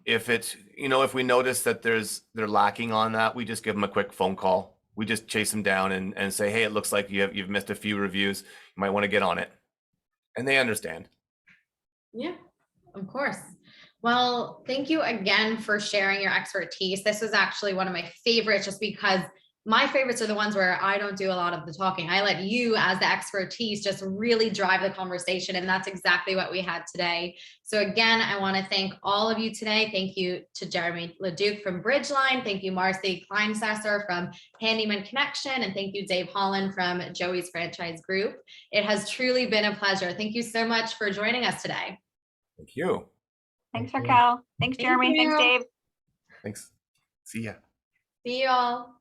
Speaker 4: if it's, if we notice that they're lacking on that, we just give them a quick phone call. We just chase them down and say, hey, it looks like you've missed a few reviews. You might want to get on it. And they understand.
Speaker 1: Yeah, of course. Well, thank you again for sharing your expertise. This was actually one of my favorites, just because my favorites are the ones where I don't do a lot of the talking. I let you, as the expertise, just really drive the conversation. And that's exactly what we had today. So again, I want to thank all of you today. Thank you to Jeremy LaDuque from Bridgeline. Thank you, Marci Kleinsasser from Handyman Connection. And thank you, Dave Holland from Joey's Franchise Group. It has truly been a pleasure. Thank you so much for joining us today.
Speaker 4: Thank you.
Speaker 3: Thanks, Raakkel. Thanks, Jeremy. Thanks, Dave.
Speaker 4: Thanks. See ya.
Speaker 1: See you all.